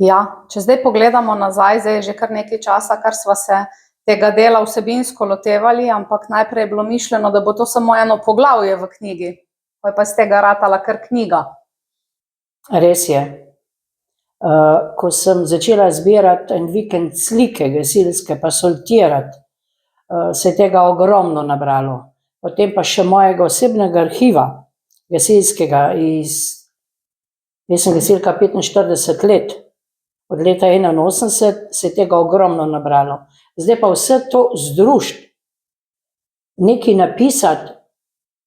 Ja, če zdaj pogledamo nazaj, zdaj je že kar nekaj časa, kar sva se tega dela vsebinsko lotevali, ampak najprej je bilo mišljeno, da bo to samo eno poglavje v knjigi, pa je pa iz tega ratala kar knjiga. Res je. Ko sem začela zbirati en vikend slike gasilske pa sortirati, se je tega ogromno nabralo. Potem pa še mojega osebnega arhiva gasilskega jaz sem gasilka 45 let, od leta 81 se je tega ogromno nabralo. Zdaj pa vse to združiti, nekaj napisati,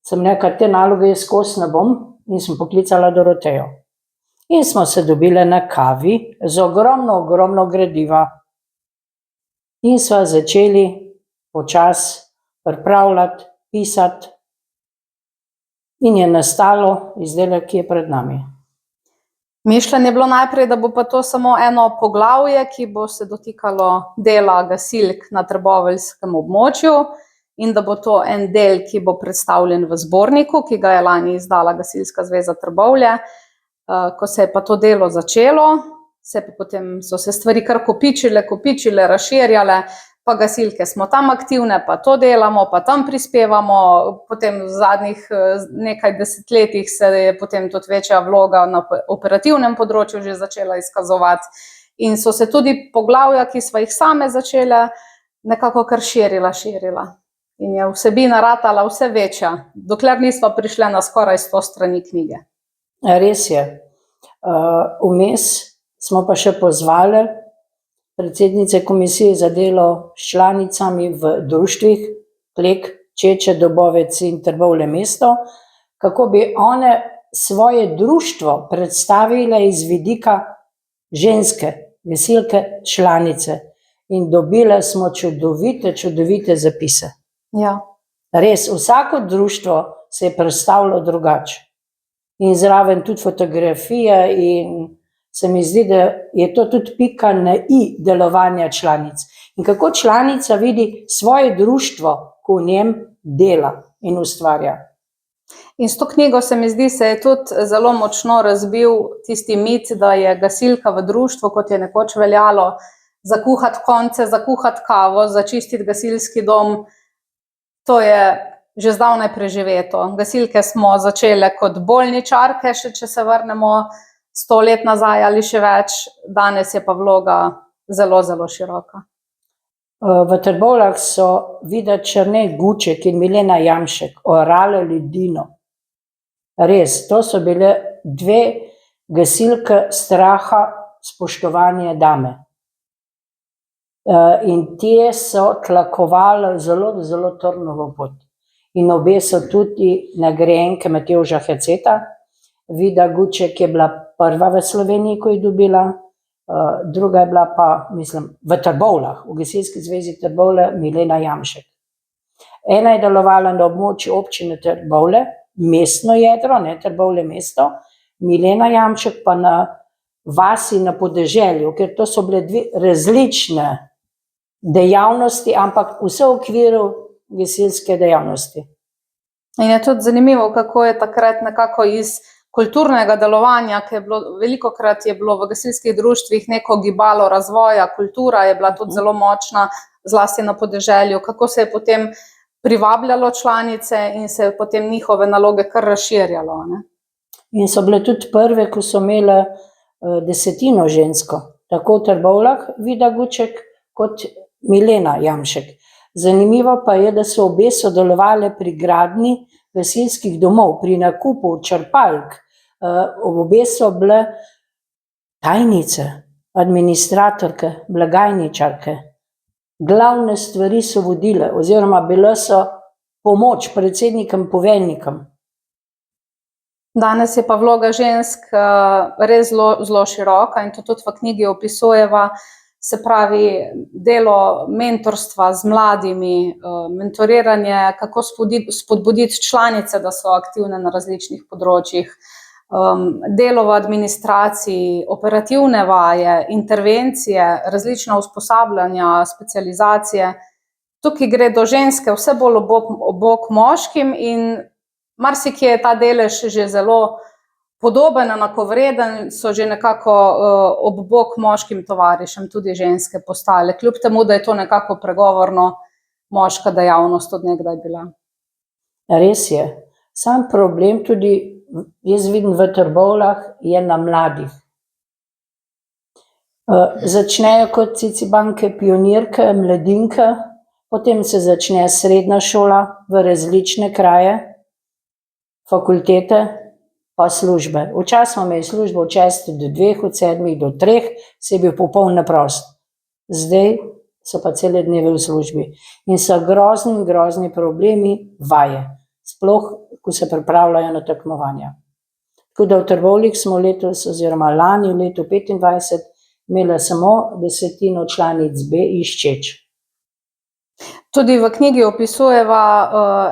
sem rekla, te naloge jaz skozi ne bom, in sem poklicala Dorotejo. In smo se dobile na kavi z ogromno gradiva. In sva začeli počasi pripravljati, pisati in je nastalo izdelek, ki je pred nami. Mišljenje je bilo najprej, da bo pa to samo eno poglavje, ki bo se dotikalo dela gasilk na trboveljskem območju in da bo to en del, ki bo predstavljen v zborniku, ki ga je lani izdala Gasilska zveza Trbovlje. Ko se je pa to delo začelo, potem so se stvari kar kopičile, razširjale, pa gasilke smo tam aktivne, pa to delamo, pa tam prispevamo, potem v zadnjih nekaj desetletjih se je potem tudi večja vloga na operativnem področju že začela izkazovati in so se tudi poglavja, ki sva jih same začele, nekako kar širila. In je vsebina ratala vse večja, dokler nisva prišle na skoraj 100 strani knjige. Res je. Vmes smo pa še pozvali predsednice komisije za delo s članicami v društvih Klek, Čeče, Dobovec in Trbovlje mesto, kako bi one svoje društvo predstavile iz vidika ženske, gasilke, članice. In dobile smo čudovite zapise. Ja. Res, vsako društvo se je predstavilo drugače. In zraven tudi fotografije in se mi zdi, da je to tudi pika na i delovanja članic. In kako članica vidi svoje društvo, ko v njem dela in ustvarja. In s to knjigo se mi zdi, se je tudi zelo močno razbil tisti mit, da je gasilka v društvu, kot je nekoč veljalo, zakuhati konce, zakuhati kavo, začistiti gasilski dom. To je že zdavnaj preživeto. Gasilke smo začele kot bolničarke, še če se vrnemo 100 let nazaj ali še več, danes je pa vloga zelo široka. V Trbovljah so Vida Černe Guček in Milena Jamšek orale ledino. Res, to so bile dve gasilke straha, spoštovanje dame. In te so tlakovale zelo trnovo pot. In obe so tudi nagrajenke Matevža Heceta. Vida Guček je bila prva v Sloveniji, ko je dobila, druga je bila pa, mislim, v Trbovljah, v Gasilski zvezi Trbovlje, Milena Jamšek. Ena je delovala na območju občine Trbovlje, mestno jedro, Trbovlje mesto, Milena Jamšek pa na vasi na podeželju, ker to so bile dve različne dejavnosti, ampak vse v okviru gasilske dejavnosti. In je tudi zanimivo, kako je takrat nekako iz kulturnega delovanja, ki je bilo, velikokrat je bilo v gasilskih društvih neko gibalo razvoja, kultura je bila tudi zelo močna, zlasti na podeželju, kako se je potem privabljalo članice in se je potem njihove naloge kar razširjalo. In so bile tudi prve, ko so imele desetino žensko, tako v Trbovljah Vida Guček kot Milena Jamšek. Zanimivo pa je, da so obe sodelovali pri gradnji gasilskih domov, pri nakupu črpalk. Obe so bile tajnice, administratorke, blagajničarke. Glavne stvari so vodile, oziroma bile so pomoč predsednikom, poveljnikom. Danes je pa vloga žensk res zelo široka in to tudi v knjigi opisujeva. Se pravi, delo mentorstva z mladimi, mentoriranje, kako spodbuditi članice, da so aktivne na različnih področjih, delo v administraciji, operativne vaje, intervencije, različna usposabljanja, specializacije. Tukaj gre do ženske vse bolj ob bok moškim in marsikje je ta delež že zelo podoben, enakovreden, so že nekako ob bok moškim tovarišem tudi ženske postale, kljub temu, da je to nekako pregovorno moška dejavnost od nekdaj bila. Res je. Sam problem tudi, jaz vidim v Trbovljah, je na mladih. Začnejo kot cicibanke, pionirke, mladinke, potem se začne srednja šola v različne kraje, fakultete, pa službe. Včasih smo imeli službo od 6 do 2, od 7 do 3, si bil popoln prost. Zdaj so pa cele dneve v službi. In so grozni problemi vaje. Sploh, ko se pripravljajo na tekmovanja. Tako da v Trbovljah smo letos, oziroma lani v letu 25, imela samo 10 članic B iščeč. Tudi v knjigi opisujeva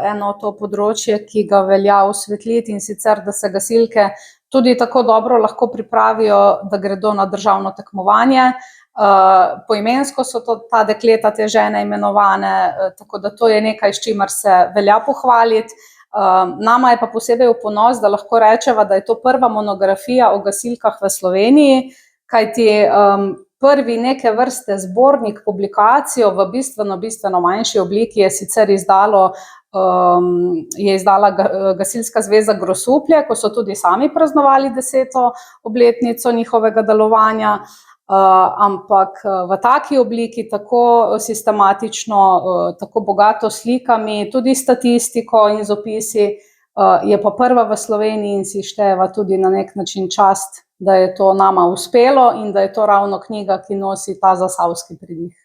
eno to področje, ki ga velja osvetliti, in sicer, da se gasilke tudi tako dobro lahko pripravijo, da gredo na državno tekmovanje. Poimensko so ta dekleta, te žene imenovane, tako da to je nekaj, s čimer se velja pohvaliti. Nama je pa posebej v ponos, da lahko rečeva, da je to prva monografija o gasilkah v Sloveniji, kajti prvi neke vrste zbornik, publikacijo v bistveno manjši obliki je sicer izdala Gasilska zveza Grosuplje, ko so tudi sami praznovali 10. obletnico njihovega delovanja, ampak v taki obliki, tako sistematično, tako bogato slikami, tudi statistiko in z opisi, je pa prva v Sloveniji in si štejeva tudi na nek način čast, da je to nama uspelo in da je to ravno knjiga, ki nosi ta zasavski pridih.